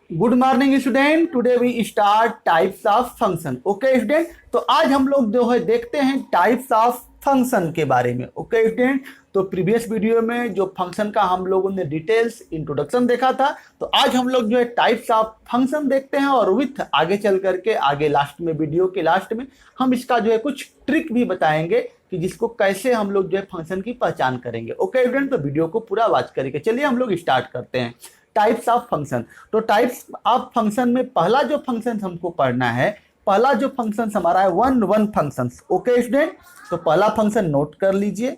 Good morning student. Today we start types of function. Okay student, तो आज हम लोग जो है देखते हैं टाइप्स ऑफ फंक्शन के बारे में। ओके स्टूडेंट, तो प्रीवियस वीडियो में जो फंक्शन का हम लोगों ने डिटेल्स इंट्रोडक्शन देखा था, तो आज हम लोग जो है टाइप्स ऑफ फंक्शन देखते हैं और विथ आगे चल करके आगे लास्ट में, वीडियो के लास्ट में हम इसका जो है कुछ ट्रिक भी बताएंगे कि जिसको कैसे हम लोग जो है फंक्शन की पहचान करेंगे। ओके स्टूडेंट, तो वीडियो को पूरा वॉच करके चलिए हम लोग स्टार्ट करते हैं टाइप्स ऑफ फंक्शन। तो टाइप्स ऑफ फंक्शन में पहला जो फंक्शन हमको पढ़ना है, पहला जो फंक्शन हमारा है one one function. Okay student, तो पहला फंक्शन नोट कर लीजिए।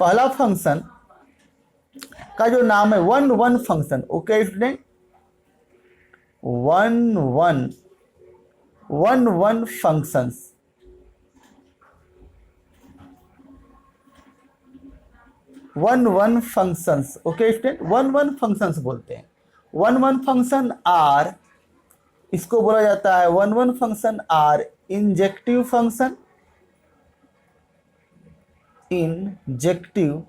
पहला फंक्शन का जो नाम है one one function. Okay student, one one functions. One one functions. Okay student, one one functions बोलते हैं। वन वन फंक्शन आर, इसको बोला जाता है one one function or injective function. Injective,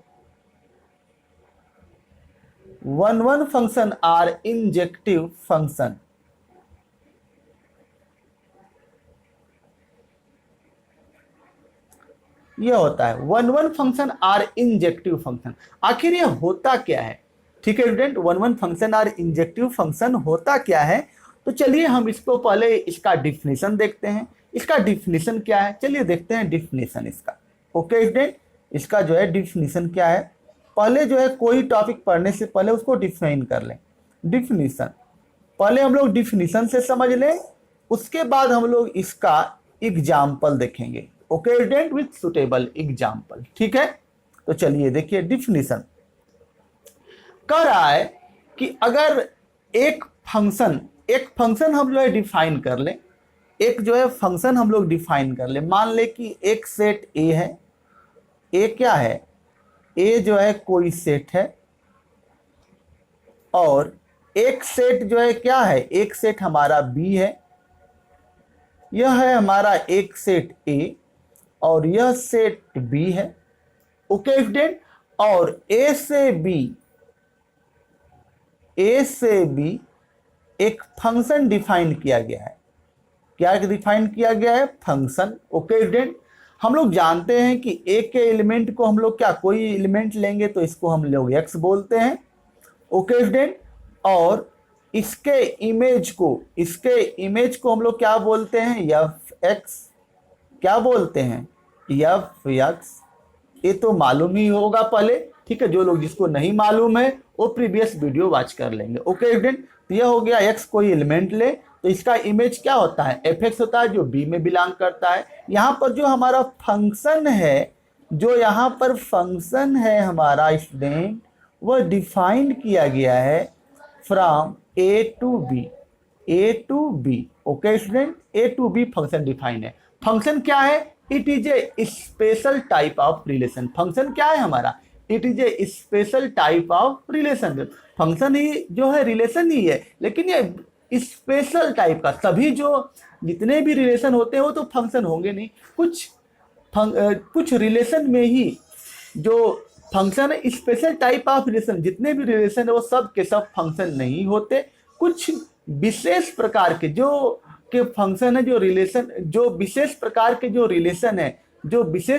one one function or injective function. ये होता है one one function or injective function. आखिर ये होता क्या है? ठीक है student, one one function or injective function होता क्या है? तो चलिए हम इसको पहले इसका डिफिनेशन देखते हैं। इसका डिफिनेशन क्या है, चलिए देखते हैं डिफिनेशन इसका। ओके स्टूडेंट, इसका जो है डिफिनेशन क्या है, पहले जो है कोई टॉपिक पढ़ने से पहले उसको डिफाइन कर लें। डिफिनेशन पहले हम लोग डिफिनेशन से समझ लें, उसके बाद हम लोग इसका एग्जाम्पल देखेंगे। Okay student, with suitable example. ठीक है, तो चलिए देखिए डिफिनेशन कह रहा है कि अगर एक फंक्शन हम जो है डिफाइन कर लें, एक जो है फंक्शन हम लोग डिफाइन कर लें। मान ले कि एक सेट ए है। ए क्या है? ए जो है कोई सेट है, और एक सेट जो है क्या है, एक सेट हमारा बी है। यह है हमारा एक सेट ए और यह सेट बी है। ओके स्टूडेंट, और ए से बी एक फंक्शन डिफाइन किया गया है। क्या डिफाइन किया गया है? फंक्शन। ओके स्टूडेंट, हम लोग जानते हैं कि ए के एलिमेंट को हम लोग क्या, कोई एलिमेंट लेंगे तो इसको हम लोग एक्स बोलते हैं। ओके स्टूडेंट, और इसके इमेज को हम लोग क्या बोलते हैं? F x. क्या बोलते हैं? F x. ये तो मालूम ही होगा पहले। ठीक है, जो लोग जिसको नहीं मालूम है वो प्रीवियस वीडियो वॉच कर लेंगे। ओके स्टूडेंट, तो यह हो गया एक्स कोई एलिमेंट ले तो इसका इमेज क्या होता है? एफ एक्स होता है, जो बी में बिलोंग करता है। यहाँ पर जो हमारा फंक्शन है, हमारा स्टूडेंट, वह डिफाइन किया गया है from A to B. Okay student, A to B function define है। फंक्शन क्या है? It is a special type of relation. Function क्या है हमारा? It is a special type of relation. Function ही जो है रिलेशन ही है, लेकिन ये स्पेशल टाइप का। सभी जो जितने भी रिलेशन होते हैं वो तो फंक्शन होंगे नहीं। कुछ रिलेशन में ही जो फंक्शन है, स्पेशल टाइप ऑफ रिलेशन, जितने भी रिलेशन है वो सब के सब फंक्शन नहीं होते। कुछ विशेष प्रकार के फंक्शन है, जो विशेष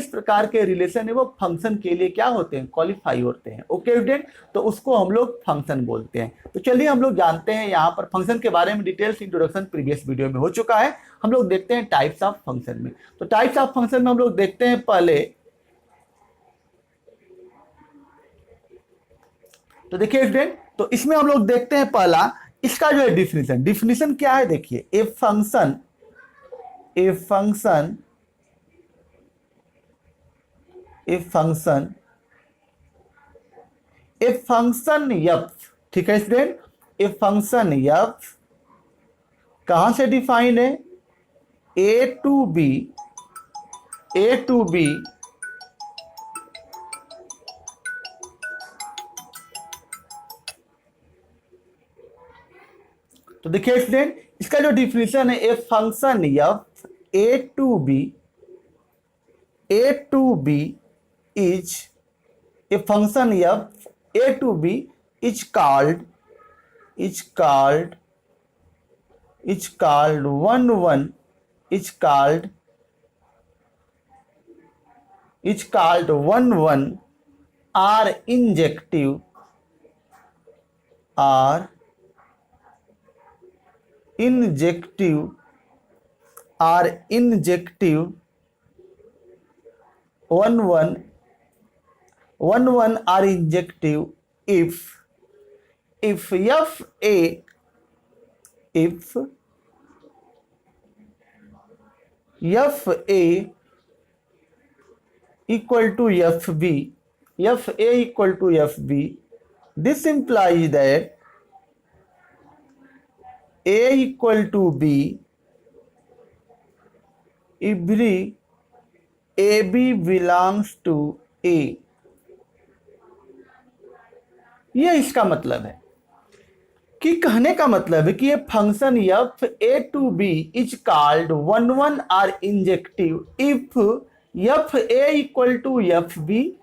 प्रकार के रिलेशन है वो फंक्शन के लिए क्या होते हैं? क्वालिफाई होते हैं। ओके स्टूडेंट, तो उसको हम लोग फंक्शन बोलते हैं। तो चलिए हम लोग जानते हैं यहाँ पर फंक्शन के बारे में डिटेल्स इंट्रोडक्शन प्रीवियस वीडियो में हो चुका है। हम लोग देखते हैं टाइप्स ऑफ फंक्शन में। तो टाइप्स ऑफ फंक्शन में हम लोग देखते हैं पहले, तो देखिए स्टूडेंट, तो इसमें हम लोग देखते हैं पहला इसका जो है डिफिनेशन क्या है। देखिए, ए फंक्शन एफ। ठीक है स्टूडेंट, ए फंक्शन एफ कहां से डिफाइन है? ए टू बी तो देखिए स्टूडेंट, इसका जो डिफिनेशन है, A function F A to B is a function f a to b is called is called 1 1 are injective are injective 1 are injective if FA equal to FB, this implies that A equal to B, every AB belongs to A। यह इसका मतलब है कि कहने का मतलब है कि ये function F A to B is called 1 1 or injective if F A equal to F B,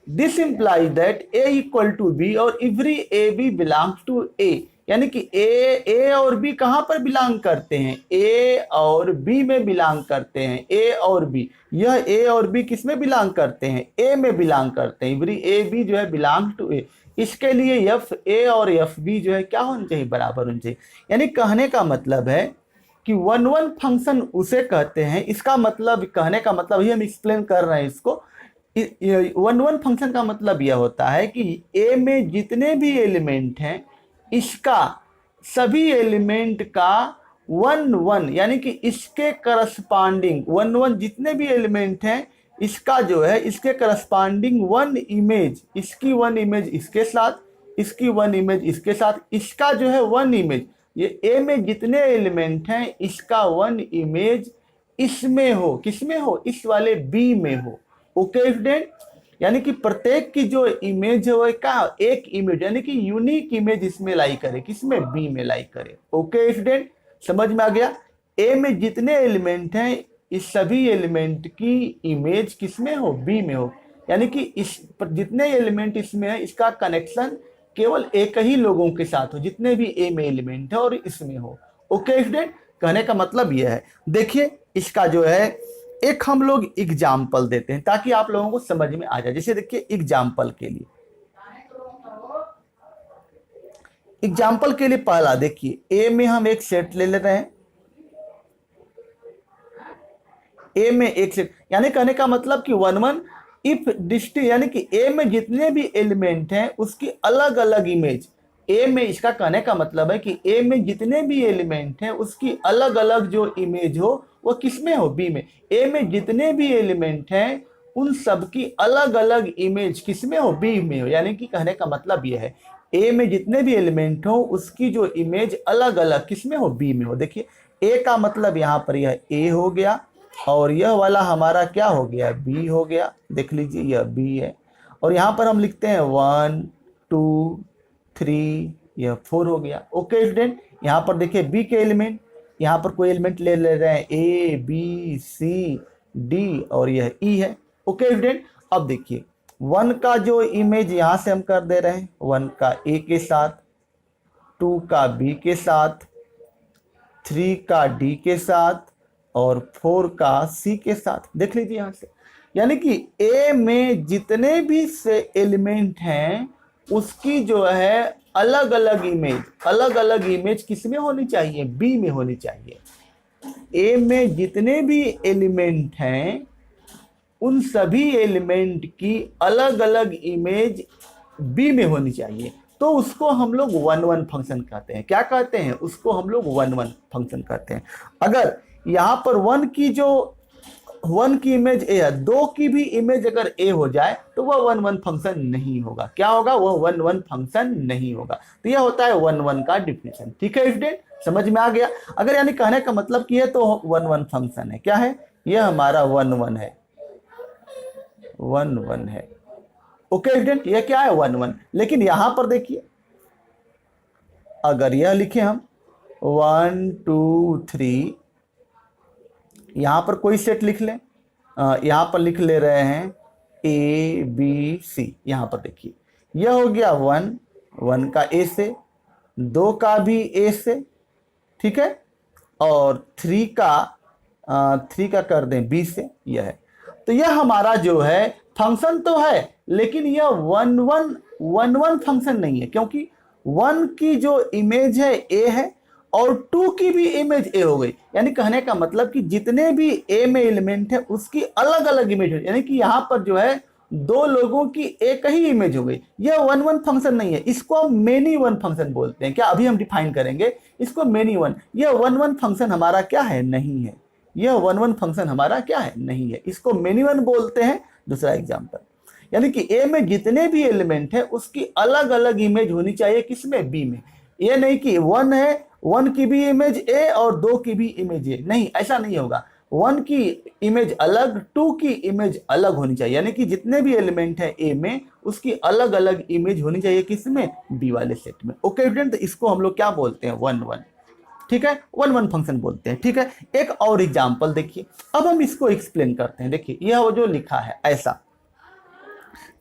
this implies that A equal to B और every A B belongs to A. यानी कि ए और बी कहां पर बिलोंग करते हैं, ए और B में बिलोंग करते हैं। ए और बी, यह ए और बी किस में बिलोंग करते हैं, ए में बिलोंग करते हैं। एवरी ए बी जो है बिलोंग टू ए। इसके लिए एफ ए और एफ बी जो है क्या होना चाहिए, बराबर होना चाहिए। यानी कहने का मतलब है कि 1 1 फंक्शन उसे कहते हैं। इसका मतलब, कहने का मतलब ही हम एक्सप्लेन कर रहे हैं इसको। 1 1 फंक्शन का मतलब यह होता है कि ए में जितने भी एलिमेंट हैं इसका सभी एलिमेंट का 1 1 यानी कि इसके करस्पॉन्डिंग 1 1 जितने भी एलिमेंट हैं इसका जो है इसके करस्पॉन्डिंग 1 इमेज, इसकी 1 इमेज इसके साथ, इसकी 1 इमेज इसके साथ, इसका जो है 1 इमेज, ये ए में जितने एलिमेंट हैं इसका 1 इमेज इसमें हो, किसमें हो, इस वाले बी में हो। ओके स्टूडेंट, यानी कि प्रत्येक की जो इमेज है वो क्या, एक इमेज यानी कि यूनिक इमेज इसमें लाई करे, किसमें, बी में लाई करे। ओके स्टूडेंट, समझ में आ गया। ए में जितने एलिमेंट हैं इस सभी एलिमेंट की इमेज किसमें हो, बी में हो। यानी कि इस जितने एलिमेंट इसमें है इसका कनेक्शन केवल एक ही लोगों के साथ हो, जितने भी ए में एलिमेंट है और इसमें हो। ओके स्टूडेंट, कहने का मतलब यह है। देखिए इसका जो है एक हम लोग एग्जाम्पल देते हैं ताकि आप लोगों को समझ में आ जाए। जैसे देखिए एग्जाम्पल के लिए पहला देखिए, ए में हम एक सेट ले रहे हैं, ए में एक सेट, यानी कहने का मतलब कि 1 1 इफ डिस्टिंक्ट, यानी कि ए में जितने भी एलिमेंट हैं उसकी अलग अलग इमेज ए में, इसका कहने का मतलब है कि ए में जितने भी एलिमेंट हैं उसकी अलग अलग जो इमेज हो वो किसमें हो, बी में। ए में जितने भी एलिमेंट हैं उन सब की अलग अलग इमेज किसमें हो, बी में हो। यानी कि कहने का मतलब यह है ए में जितने भी एलिमेंट हो उसकी जो इमेज अलग अलग किसमें हो, बी में हो। देखिए ए का मतलब यहाँ पर यह ए हो गया और यह वाला हमारा क्या हो गया, बी हो गया। देख लीजिए यह बी है और यहाँ पर हम लिखते हैं 1 2 3, यह 4 हो गया। ओके स्टूडेंट, यहाँ पर देखिए बी के एलिमेंट, यहाँ पर कोई एलिमेंट ले रहे हैं ए बी सी डी और यह ई है। ओके स्टूडेंट, अब देखिए 1 का जो इमेज यहाँ से हम कर दे रहे हैं, 1 का ए के साथ, 2 का बी के साथ, 3 का डी के साथ और 4 का सी के साथ। देख लीजिए यहाँ से, यानी कि ए में जितने भी से एलिमेंट हैं उसकी जो है अलग अलग इमेज किसमें होनी चाहिए, बी में होनी चाहिए। ए में जितने भी एलिमेंट हैं उन सभी एलिमेंट की अलग अलग इमेज बी में होनी चाहिए। तो उसको हम लोग 1 1 फंक्शन कहते हैं। क्या कहते हैं, उसको हम लोग 1 1 फंक्शन कहते हैं। अगर यहाँ पर 1 की इमेज ए है, 2 की भी इमेज अगर ए हो जाए तो वह 1 1 फंक्शन नहीं होगा। क्या होगा, वह 1 1 फंक्शन नहीं होगा। तो यह होता है 1 1 का डिफिनेशन। ठीक है स्टूडेंट, समझ में आ गया। अगर यानी कहने का मतलब कि ये तो 1 1 फंक्शन है, क्या है, यह हमारा 1 1 है, 1 1 है। ओके स्टूडेंट, यह क्या है, 1 1। लेकिन यहां पर देखिए अगर यह लिखे हम 1 2 3, यहाँ पर कोई सेट लिख लें, यहाँ पर लिख ले रहे हैं ए बी सी। यहाँ पर देखिए यह हो गया 1 1 का ए से, 2 का भी ए से, ठीक है, और 3 का कर दें b से, यह है। तो यह हमारा जो है फंक्शन तो है, लेकिन यह वन वन फंक्शन नहीं है, क्योंकि 1 की जो इमेज है a है और 2 की भी इमेज a हो गई। यानी कहने का मतलब कि जितने भी a में एलिमेंट है उसकी अलग अलग इमेज है, यानी कि यहाँ पर जो है 2 लोगों की एक ही इमेज हो गई। यह वन फंक्शन नहीं है, इसको हम मेनी वन फंक्शन बोलते हैं। क्या अभी हम डिफाइन करेंगे इसको, मेनी वन। यह वन फंक्शन हमारा क्या है, नहीं है। यह वन फंक्शन हमारा क्या है, नहीं है, इसको मेनी वन बोलते हैं। दूसरा एग्जाम्पल, यानी कि ए में जितने भी एलिमेंट है उसकी अलग अलग इमेज होनी चाहिए, किसमें, बी में। ये नहीं कि 1 है, 1 की भी इमेज ए और 2 की भी इमेज ए, नहीं, ऐसा नहीं होगा। 1 की इमेज अलग, 2 की इमेज अलग होनी चाहिए, यानी कि जितने भी एलिमेंट है ए में उसकी अलग अलग इमेज होनी चाहिए, किसमें, बी वाले सेट में। ओके स्टूडेंट, तो इसको हम लोग क्या बोलते हैं, वन। ठीक है, वन फंक्शन बोलते हैं। ठीक है, एक और एग्जाम्पल देखिए, अब हम इसको एक्सप्लेन करते हैं। देखिए यह वो जो लिखा है ऐसा,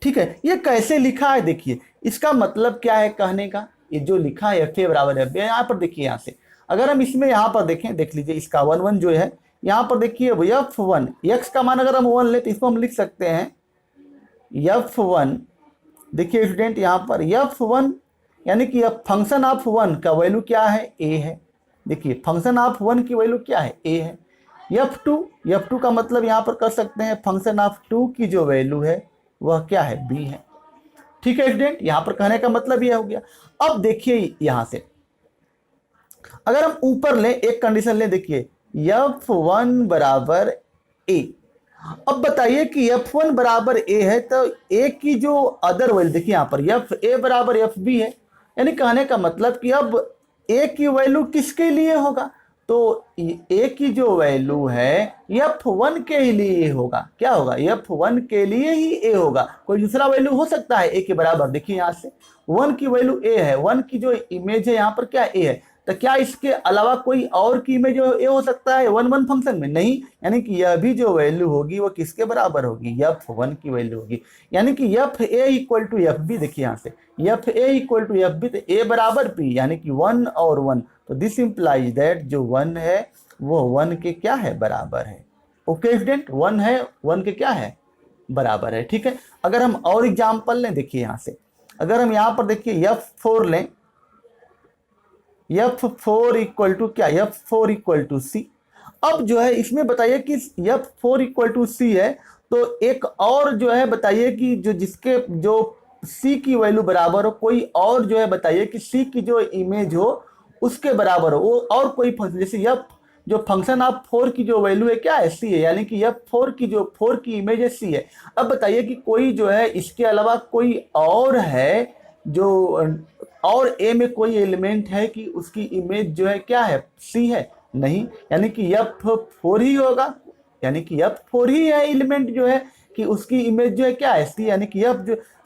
ठीक है, ये कैसे लिखा है, देखिए इसका मतलब क्या है कहने का। ये जो लिखा है FA बराबर है, यहाँ पर देखिए, यहाँ से अगर हम इसमें यहाँ पर देखें, देख लीजिए इसका 1 जो है, यहाँ पर देखिए F1, x का मान अगर हम 1 ले तो इसको हम लिख सकते हैं F1। देखिए स्टूडेंट यहाँ पर F1 यानी कि फंक्शन ऑफ 1 का वैल्यू क्या है, a है। देखिए फंक्शन ऑफ 1 की वैल्यू क्या है, a है। F2 का मतलब यहाँ पर कर सकते हैं फंक्शन ऑफ 2 की जो वैल्यू है वह क्या है, b है। ठीक है स्टूडेंट, यहां पर कहने का मतलब यह हो गया। अब देखिए यहां से अगर हम ऊपर लें, एक कंडीशन लें, देखिए F1 बराबर a। अब बताइए कि F1 बराबर a है तो a की जो अदर वैल्यू, देखिए यहां पर FA बराबर FB है, यानी कहने का मतलब कि अब a की वैल्यू किसके लिए होगा, तो a की जो वैल्यू है F1 के लिए होगा। क्या होगा, F1 के लिए ही a होगा, कोई दूसरा वैल्यू हो सकता है a के बराबर। देखिए यहाँ से 1 की वैल्यू a है, 1 की जो इमेज है यहाँ पर क्या a है, तो क्या इसके अलावा कोई और की इमेज a हो सकता है वन फंक्शन में, नहीं। यानी कि यह भी जो वैल्यू होगी वो किसके बराबर होगी, F1 की वैल्यू होगी। यानी कि FA इक्वल टू FB, देखिए यहाँ से FA इक्वल टू FB, तो a बराबर p, यानी कि 1 और 1, तो दिस इंप्लाइज दैट जो 1 है वो 1 के क्या है, बराबर है। ओके स्टूडेंट, 1 है 1 के क्या है, बराबर है। ठीक है, अगर हम और एग्जांपल लें, देखिए यहाँ से अगर हम यहाँ पर देखिए F4 लें, F4 इक्वल टू क्या, F4 इक्वल टू C। अब जो है इसमें बताइए कि F4 इक्वल टू C है, तो एक और जो है बताइए कि जिसके जो C की वैल्यू बराबर हो, कोई और जो है बताइए कि C की जो इमेज हो उसके बराबर हो, वो और कोई फंक्शन, जैसे जो फंक्शन ऑफ 4 की जो वैल्यू है क्या है, C है, यानी कि F4 की जो 4 की इमेज है C है। अब बताइए कि कोई जो है इसके अलावा कोई और है जो और A में कोई एलिमेंट है कि उसकी इमेज जो है क्या है, C है, नहीं। यानी कि F4 ही होगा, यानी कि F4 ही है एलिमेंट जो है कि उसकी इमेज जो है क्या है, C। यानी कि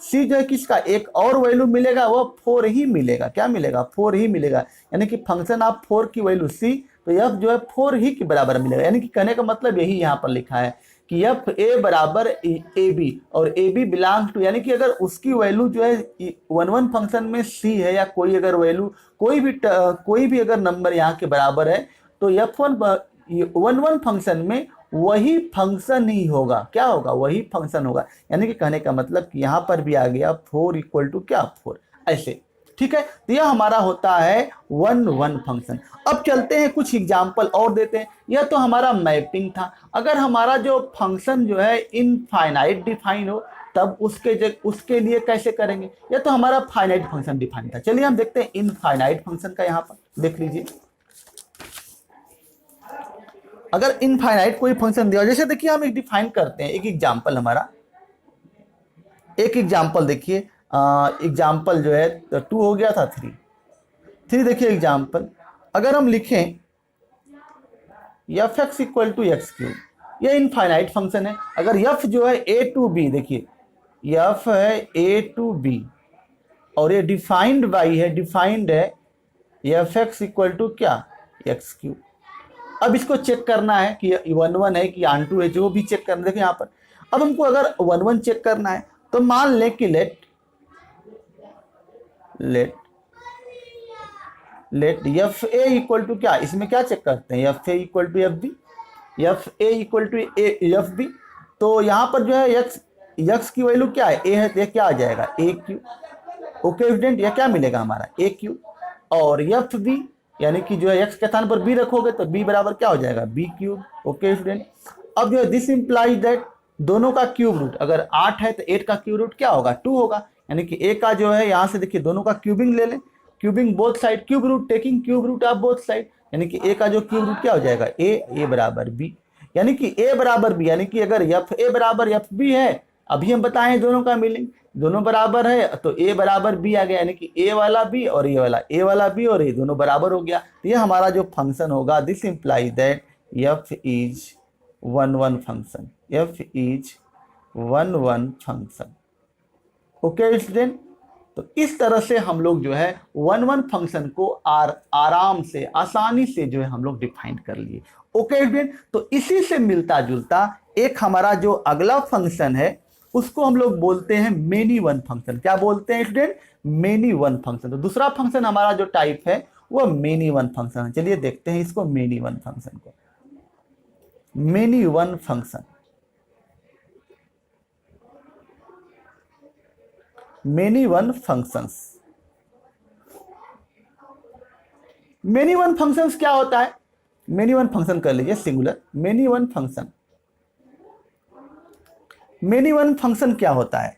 C जो है किसका एक और वैल्यू मिलेगा, वो 4 ही मिलेगा। क्या मिलेगा, 4 ही मिलेगा। यानी कि फंक्शन ऑफ 4 की वैल्यू C, तो F जो है 4 ही के बराबर मिलेगा। यानी कि कहने का मतलब यही यहाँ पर लिखा है कि FA बराबर AB और AB बिलोंग टू, यानी कि अगर उसकी वैल्यू जो है 1 फंक्शन में C है, या कोई अगर वैल्यू कोई भी अगर नंबर यहाँ के बराबर है, तो F1 फंक्शन में वही फंक्शन ही होगा। क्या होगा, वही फंक्शन होगा। यानी कि कहने का मतलब कि यहाँ पर भी आ गया 4 इक्वल टू क्या, 4, ऐसे। ठीक है, तो यह हमारा होता है वन फंक्शन। अब चलते हैं कुछ एग्जाम्पल और देते हैं। यह तो हमारा मैपिंग था। अगर हमारा जो फंक्शन जो है इनफाइनाइट डिफाइन हो तब उसके लिए कैसे करेंगे। यह तो हमारा फाइनाइट फंक्शन डिफाइन था। चलिए हम देखते हैं इनफाइनाइट फंक्शन का। यहाँ पर देख लीजिए, अगर इनफाइनाइट कोई फंक्शन दिया, जैसे देखिए हम एक डिफाइन करते हैं, एक एग्जाम्पल हमारा, एक एग्जाम्पल देखिए, एग्जाम्पल जो है 2 हो गया था, 3 देखिए एग्जाम्पल। अगर हम लिखें Fx इक्वल टू x3, यह इनफाइनाइट फंक्शन है। अगर f जो है a टू b, देखिए f है a टू b और ये डिफाइंड बाई है, डिफाइंड है Fx इक्वल टू क्या, x3। अब इसको चेक करना है कि 1 है कि 2 है, जो भी चेक करना। देखिए यहाँ पर अब हमको अगर 1 चेक करना है तो मान लें कि let let F A equal to क्या, इसमें क्या चेक करते हैं, F A equal to F B, F A equal to F B. तो यहाँ पर जो है यक्स की वैल्यू क्या है, ए है, तो क्या आ जाएगा ए क्यू। ओके स्टूडेंट, यह क्या मिलेगा हमारा ए क्यू। और एफ बी यानी कि जो है एक्स के स्थान पर बी रखोगे तो बी बराबर क्या हो जाएगा बी क्यूब। ओके स्टूडेंट, अब जो है दिस इंप्लाइज दैट दोनों का क्यूब रूट, अगर 8 है तो 8 का क्यूब रूट क्या होगा 2 होगा, यानी कि ए का जो है यहाँ से देखिए दोनों का क्यूबिंग ले लें, cubing both side, cube root taking cube root of both side, यानी कि ए का जो क्यूब रूट क्या हो जाएगा ए बराबर बी, यानी कि ए बराबर बी, यानी कि अगर एफ ए बराबर एफ बी है, अभी हम बताए दोनों का मीनिंग, दोनों बराबर है तो ए बराबर बी आ गया, यानी कि ए वाला बी और ए वाला बी और ए दोनों बराबर हो गया। तो ये हमारा जो फंक्शन होगा, this imply that F is 1 1 function, F is 1 1 function. Okay student, तो इस तरह से हम लोग जो है 1 1 फंक्शन को आराम से आसानी से जो है हम लोग डिफाइन कर लिए। ओके स्टूडेंट, तो इसी से मिलता जुलता एक हमारा जो अगला फंक्शन है उसको हम लोग बोलते हैं मेनी वन फंक्शन। क्या बोलते हैं स्टूडेंट, मेनी वन फंक्शन। तो दूसरा फंक्शन हमारा जो टाइप है वो मेनी वन फंक्शन है। चलिए देखते हैं इसको, मेनी वन फंक्शन को। Many one function, many one functions, many one functions क्या होता है, मेनी वन फंक्शन कर लीजिए singular, many one function. Many one function क्या होता है,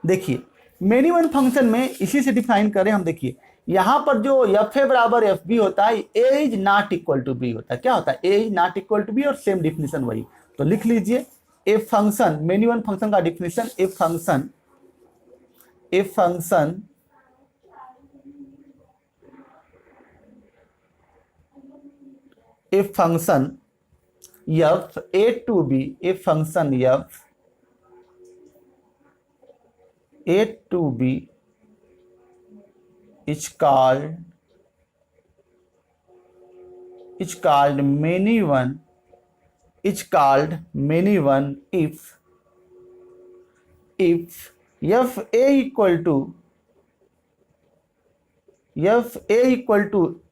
देखिए मेनी वन फंक्शन में इसी से डिफाइन करें हम। देखिए यहां पर जो एफ ए बराबर एफ बी होता है, A is not equal to B होता है। क्या होता है, A is not equal to B, और सेम डिफिनेशन वही। तो लिख लीजिए a function, many one function का definition, a function a function f a to b, a function f a to b is called many one, is called many one if f a equal to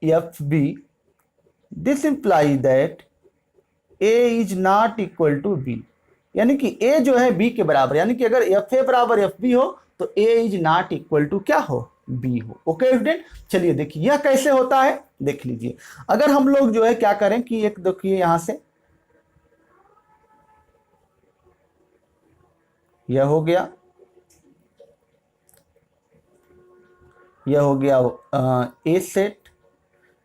f b, this imply that a is not equal to b, यानी कि a जो है b के बराबर, यानी कि अगर F A बराबर एफ बी हो तो a is not equal to क्या हो b हो। ओके स्टूडेंट, चलिए देखिए यह कैसे होता है, देख लीजिए। अगर हम लोग जो है क्या करें कि एक देखिए यहां से यह हो गया, a सेट,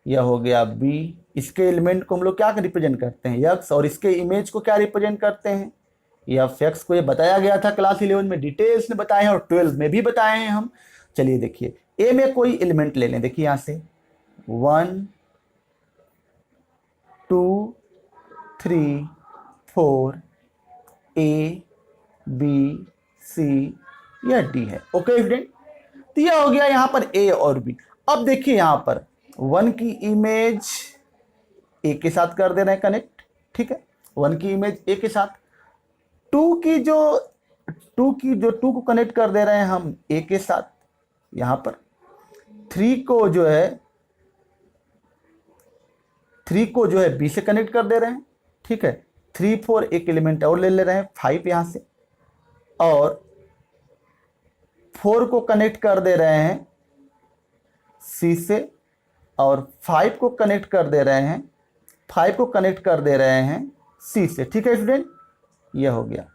यह हो गया b, इसके एलिमेंट को हम लोग क्या रिप्रेजेंट करते हैं x, और इसके इमेज को क्या रिप्रेजेंट करते हैं एफ एक्स को। ये बताया गया था क्लास 11 में, डिटेल्स में बताए हैं और 12 में भी बताए हैं हम। चलिए देखिए a में कोई एलिमेंट ले लें, देखिए यहां से 1 2 3 4 a b c यह d है। ओके स्टूडेंट, तो यह हो गया यहां पर a और b। अब देखिए यहां पर 1 की इमेज ए के साथ कर दे रहे हैं कनेक्ट, ठीक है, 1 की इमेज ए के साथ, 2 को कनेक्ट कर दे रहे हैं हम ए के साथ, यहां पर 3 को जो है बी से कनेक्ट कर दे रहे हैं, ठीक है, 3 4 एक एलिमेंट और ले रहे हैं 5 यहां से, और 4 को कनेक्ट कर दे रहे हैं सी से, और 5 को कनेक्ट कर दे रहे हैं सी से, ठीक है स्टूडेंट, यह हो गया,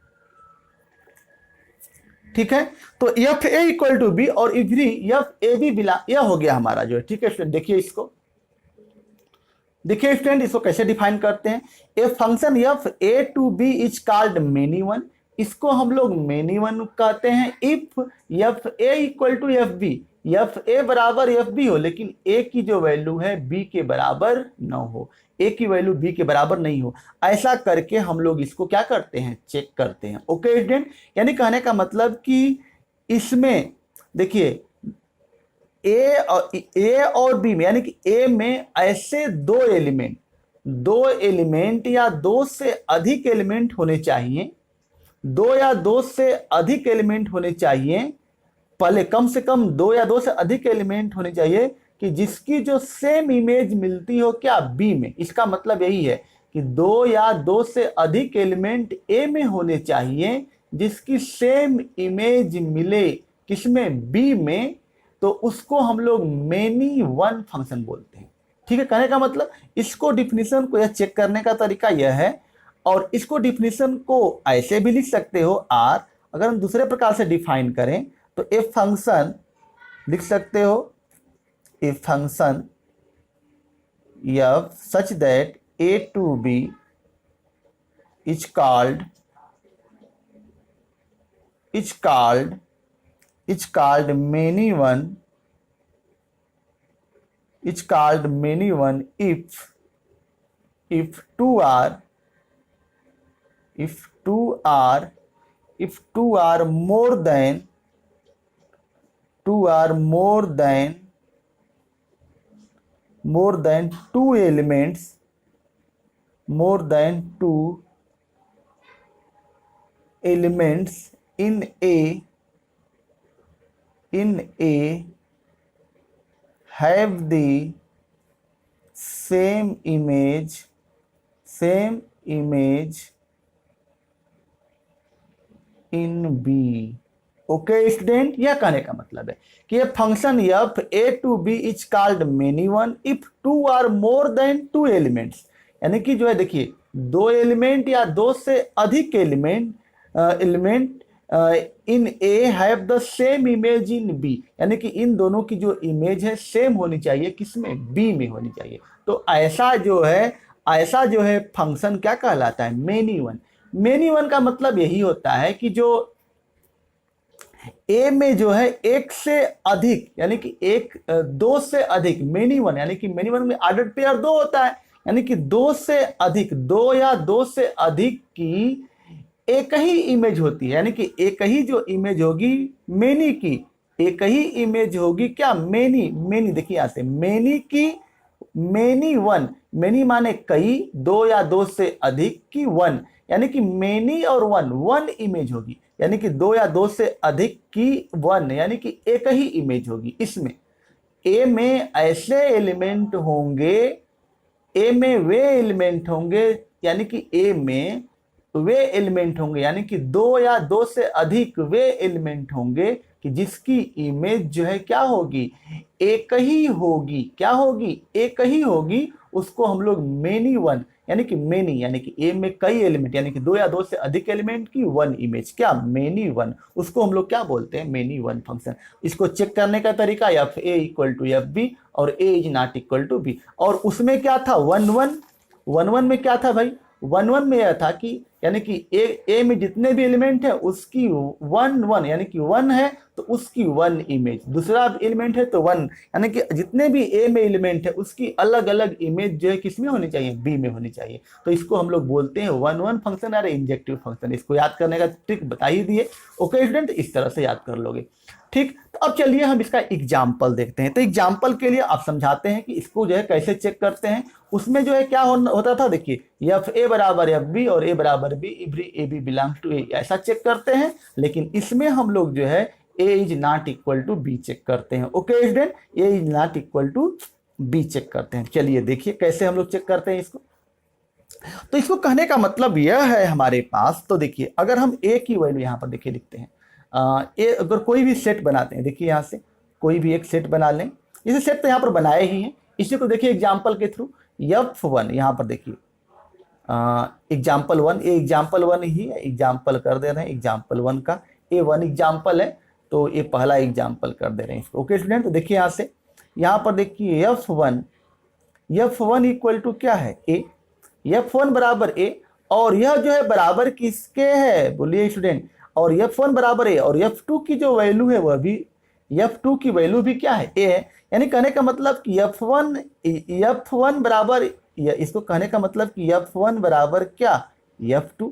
ठीक है। तो F A equal to B और इवरी एफ ए बी बिला, यह हो गया हमारा जो है, ठीक है स्टूडेंट। देखिए स्टूडेंट इसको कैसे डिफाइन करते हैं, A function F A to B is called many one, इसको हम लोग मेनी वन कहते हैं if F A equal to F B, F A बराबर एफ बी हो, लेकिन ए की जो वैल्यू है बी के बराबर न हो, ए की वैल्यू बी के बराबर नहीं हो। ऐसा करके हम लोग इसको क्या करते हैं, चेक करते हैं। ओके स्टूडेंट, यानी कहने का मतलब कि इसमें देखिए ए और बी में, यानी कि ए में ऐसे दो एलिमेंट या दो से अधिक एलिमेंट होने चाहिए, 2 या 2 से अधिक एलिमेंट होने चाहिए, पहले कम से कम 2 या 2 से अधिक एलिमेंट होने चाहिए कि जिसकी जो सेम इमेज मिलती हो क्या बी में। इसका मतलब यही है कि दो या दो से अधिक एलिमेंट ए में होने चाहिए जिसकी सेम इमेज मिले किसमें, बी में, तो उसको हम लोग मेनी वन फंक्शन बोलते हैं। ठीक है, कहने का मतलब इसको डिफिनीशन को यह चेक करने का तरीका यह है, और इसको डिफिनीशन को ऐसे भी लिख सकते हो आर। अगर हम दूसरे प्रकार से डिफाइन करें तो ए फंक्शन लिख सकते हो, ए function F such that a to b is called many one if two are more than two elements, more than two elements in A have the same image in B। Okay student, यह कहने का मतलब है कि ये function F A to B is called many one if two or more than two elements. यानी कि जो है देखिए, दो एलिमेंट या दो से अधिक element in A have the same image in B. यानी कि इन दोनों की जो इमेज है सेम होनी चाहिए, किसमें, बी में होनी चाहिए। तो ऐसा जो है फंक्शन क्या कहलाता है, मेनी वन। मेनी वन का मतलब यही होता है कि जो ए में जो है एक से अधिक, यानी कि दो से अधिक, मेनी वन, यानी कि मेनी वन में ऑर्डर्ड पेयर दो होता है, यानी कि दो से अधिक, दो या दो से अधिक की एक ही इमेज होती है। यानी कि एक ही जो इमेज होगी मेनी की, एक ही इमेज होगी क्या, मेनी। देखिए यहां से मेनी की, मेनी वन, मेनी माने कई, दो या दो से अधिक की वन, यानी कि मेनी और वन इमेज होगी। यानी कि दो या दो से अधिक की वन, यानी कि एक ही इमेज होगी। इसमें ए में ऐसे एलिमेंट होंगे, ए में वे एलिमेंट होंगे, यानी कि ए में वे एलिमेंट होंगे, यानी कि दो या दो से अधिक वे एलिमेंट होंगे कि जिसकी इमेज जो है क्या होगी, एक ही होगी। क्या होगी, एक ही होगी। उसको हम लोग मेनी वन, यानी कि मेनी, यानी कि ए में कई एलिमेंट, यानी कि दो या दो से अधिक एलिमेंट की वन इमेज, क्या, मेनी वन, उसको हम लोग क्या बोलते हैं, मेनी वन फंक्शन। इसको चेक करने का तरीका F A equal to F B और A is not equal to B. और उसमें क्या था, वन में क्या था भाई, वन में यह था कि यानी कि ए में जितने भी एलिमेंट है उसकी वन, यानी कि वन है तो उसकी वन इमेज, दूसरा एलिमेंट है तो वन, यानी कि जितने भी ए में एलिमेंट है उसकी अलग अलग इमेज जो है किसमें होनी चाहिए, बी में होनी चाहिए। तो इसको हम लोग बोलते हैं वन फंक्शन और इंजेक्टिव फंक्शन। इसको याद करने का ट्रिक बता ही दिए। ओके स्टूडेंट, इस तरह से याद कर लोगे। ठीक, तो अब चलिए हम इसका एग्जाम्पल देखते हैं। तो एग्जाम्पल के लिए आप समझाते हैं कि इसको जो है कैसे चेक करते हैं। उसमें जो है क्या होता था, देखिए एफ ए बराबर एफ बी और ए बराबर B, every A B belongs to A, ऐसा चेक करते हैं। लेकिन इसमें हम लोग जो है A is not equal to B check करते हैं। Okay student, A is not equal to B check करते हैं। चलिए देखिए कैसे हम लोग चेक करते हैं इसको। तो इसको कहने का मतलब यह है हमारे पास, तो देखिए अगर हम ए की वैल्यू यहाँ पर देखिए लिखते हैं, ए अगर कोई भी सेट बनाते हैं, देखिए यहाँ से कोई भी एक सेट बना लें। इसे सेट तो यहाँ पर बनाए ही हैं, इसी को देखिए एग्जाम्पल के थ्रू F1 यहाँ पर देखिए एग्जाम्पल वन, ये एग्जाम्पल वन ही है, एग्जाम्पल कर दे रहे हैं एग्जाम्पल वन का, ए वन एग्जाम्पल है तो ये पहला एग्जाम्पल कर दे रहे हैं इसको। ओके स्टूडेंट, तो देखिए यहाँ से यहाँ पर देखिए F1 इक्वल टू क्या है, ए, F1 बराबर ए, और यह जो है बराबर किसके है, बोलिए स्टूडेंट, और F1 बराबर ए, और F2 की जो वैल्यू है वह भी, F2 की वैल्यू भी क्या है, ए है। यानी कहने का मतलब कि F1 बराबर, इसको कहने का मतलब कि F1 बराबर क्या, F2,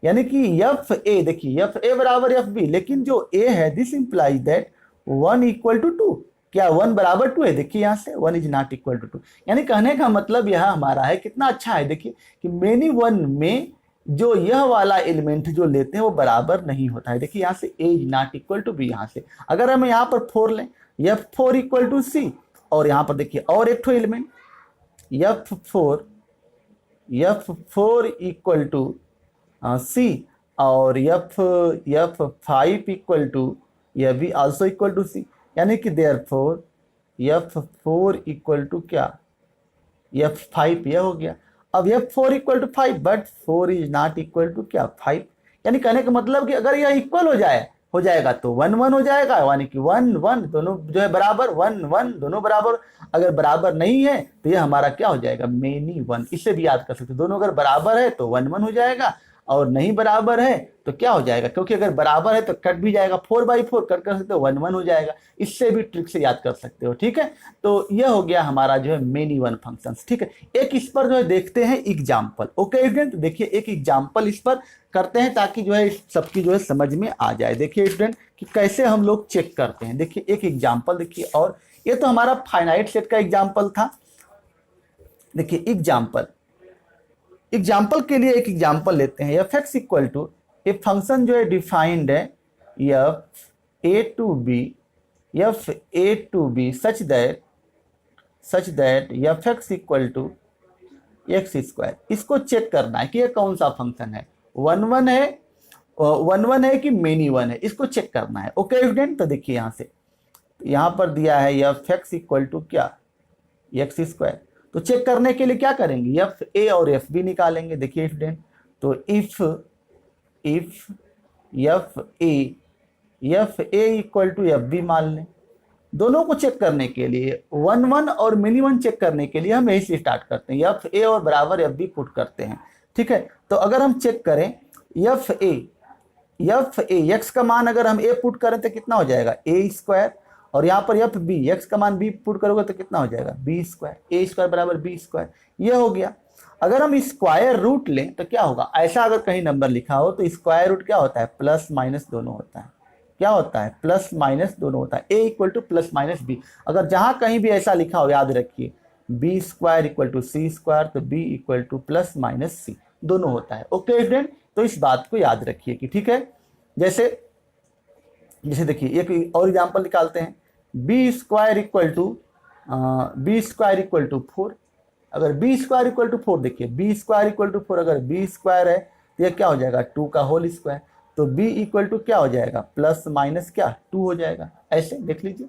यानी कि एफ ए, देखिए एफ ए बराबर एफ बी, लेकिन जो ए है this implies that 1 equal to 2, क्या 1 बराबर 2 है, देखिए यहाँ से 1 इज नॉट इक्वल टू 2। यानी कहने का मतलब यह हमारा है, कितना अच्छा है, देखिए कि मेनी वन में जो यह वाला एलिमेंट जो लेते हैं वो बराबर नहीं होता है। देखिए यहाँ से A is not equal to B, यहाँ से अगर हम यहाँ पर 4 लें, F4 इक्वल टू सी, और यहाँ पर देखिए और एक ठो element F4 equal to C और F5 इक्वल टू यह भी आल्सो इक्वल टू C, यानी कि देयरफॉर F4 इक्वल टू क्या F5, यह हो गया। अब F4 equal to 5 but 4 is not equal to क्या 5, यानी कहने का मतलब कि अगर यह इक्वल हो जाएगा तो 1 1 हो जाएगा, यानी कि 1 1 दोनों जो है बराबर, 1 1 दोनों बराबर। अगर बराबर नहीं है तो यह हमारा क्या हो जाएगा मेनी 1, इससे भी याद कर सकते हैं। दोनों अगर बराबर है तो 1 1 हो जाएगा और नहीं बराबर है तो क्या हो जाएगा, क्योंकि अगर बराबर है तो कट भी जाएगा, 4/4 कट कर सकते हो 1 1 हो जाएगा। इससे भी ट्रिक से याद कर सकते हो, ठीक है। तो यह हो गया हमारा जो है मेनी 1 फंक्शन, ठीक है। एक इस पर जो है देखते हैं एग्जाम्पल। ओके स्टूडेंट, देखिए एक एग्जाम्पल इस पर करते हैं ताकि जो है सबकी जो है समझ में आ जाए। देखिए स्टूडेंट कि कैसे हम लोग चेक करते हैं। देखिए एक एग्जाम्पल देखिए, और ये तो हमारा फाइनाइट सेट का एग्जाम्पल था। देखिए एग्जाम्पल के लिए एक एग्जाम्पल लेते हैं। एफ एक्स इक्वल टू एक फंक्शन जो है डिफाइंड है F A to B such that F X equal to x²। इसको चेक करना है कि ये कौन सा फंक्शन है, 1 1 है कि मेनी 1 है, इसको चेक करना है। ओके स्टूडेंट, तो देखिए यहाँ पर दिया है एफ एक्स इक्वल टू क्या x²। तो चेक करने के लिए क्या करेंगे, एफ ए और एफ बी निकालेंगे। देखिए स्टूडेंट, तो if F A equal to F B मान लें। दोनों को चेक करने के लिए 1 1 और मिनी 1 चेक करने के लिए हम यही से स्टार्ट करते हैं, एफ ए और बराबर एफ बी पुट करते हैं, ठीक है। तो अगर हम चेक करें एफ ए एक्स का मान अगर हम ए पुट करें तो कितना हो जाएगा A², और यहाँ पर एफ बी एक्स का मान बी पुट करोगे तो कितना हो जाएगा B², A² बराबर B², ये हो गया। अगर हम स्क्वायर रूट लें तो क्या होगा, ऐसा अगर कहीं नंबर लिखा हो तो स्क्वायर रूट क्या होता है, प्लस माइनस दोनों होता है। क्या होता है, प्लस माइनस दोनों होता है। A equal to plus minus B, अगर जहाँ कहीं भी ऐसा लिखा हो याद रखिए B² इक्वल टू C² तो B equal to plus minus C दोनों होता है। ओके स्टूडेंट, तो इस बात को याद रखिए कि ठीक है। जैसे देखिए एक और एग्जांपल निकालते हैं, B² इक्वल टू 4। अगर B² इक्वल टू 4, देखिए B² इक्वल टू 4, अगर B² है तो यह क्या हो जाएगा 2 का होल स्क्वायर, तो B इक्वल टू क्या हो जाएगा प्लस माइनस क्या 2 हो जाएगा। ऐसे देख लीजिए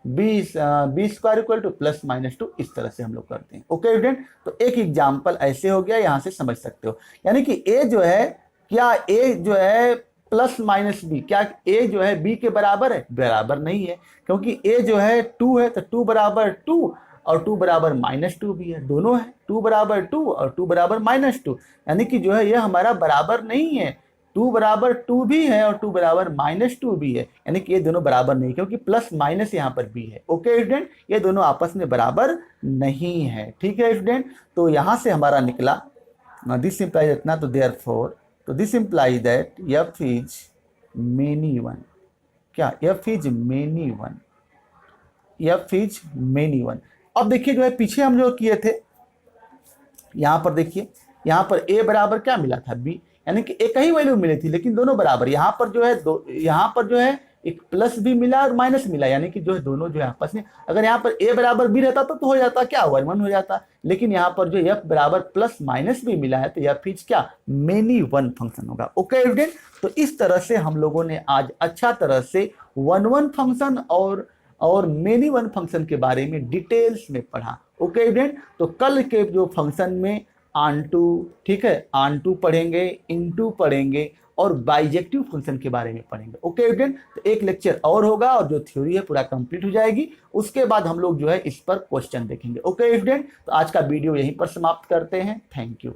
B² equal to plus minus 2, इस तरह से हम लोग करते हैं। ओके स्टूडेंट, तो एक एग्जाम्पल ऐसे हो गया, यहाँ से समझ सकते हो। यानी कि A जो है क्या A जो है प्लस माइनस बी, क्या A जो है B के बराबर है, बराबर नहीं है, क्योंकि A जो है 2 है तो 2 बराबर 2 और 2 बराबर -2 भी है, दोनों है 2 बराबर 2 और 2 बराबर -2, यानी कि जो है यह हमारा बराबर नहीं है। 2 बराबर 2 भी है और 2 बराबर -2 भी है, यानी कि ये दोनों बराबर नहीं, क्योंकि प्लस माइनस यहाँ पर भी है। ओके स्टूडेंट, ये दोनों आपस में बराबर नहीं है, ठीक है स्टूडेंट। तो यहाँ से हमारा निकला दिस इम्प्लाइज इतना, तो देयरफॉर तो this implies that F is many 1, क्या एफ इज मेनी 1। अब देखिए जो है पीछे हम जो किए थे, यहाँ पर देखिए, यहाँ पर A बराबर क्या मिला था B, यानी कि एक ही वैल्यू मिली थी लेकिन दोनों बराबर। यहाँ पर जो है एक प्लस भी मिला और माइनस मिला, यानी कि जो है दोनों जो है आपस में, अगर यहाँ पर A बराबर B रहता तो हो जाता क्या 1 1 हो जाता, लेकिन यहाँ पर जो F बराबर प्लस माइनस भी मिला है तो F इज क्या मेनी 1 फंक्शन होगा। ओके स्टूडेंट, तो इस तरह से हम लोगों ने आज अच्छा तरह से 1 1 फंक्शन और मेनी 1 फंक्शन के बारे में डिटेल्स में पढ़ा। ओके स्टूडेंट, तो कल के जो फंक्शन में ऑनटू, ठीक है, ऑनटू पढ़ेंगे, इनटू पढ़ेंगे और बाइजेक्टिव फंक्शन के बारे में पढ़ेंगे। ओके स्टूडेंट, तो एक लेक्चर और होगा और जो थ्योरी है पूरा कंप्लीट हो जाएगी, उसके बाद हम लोग जो है इस पर क्वेश्चन देखेंगे। ओके स्टूडेंट, तो आज का वीडियो यहीं पर समाप्त करते हैं। Thank you.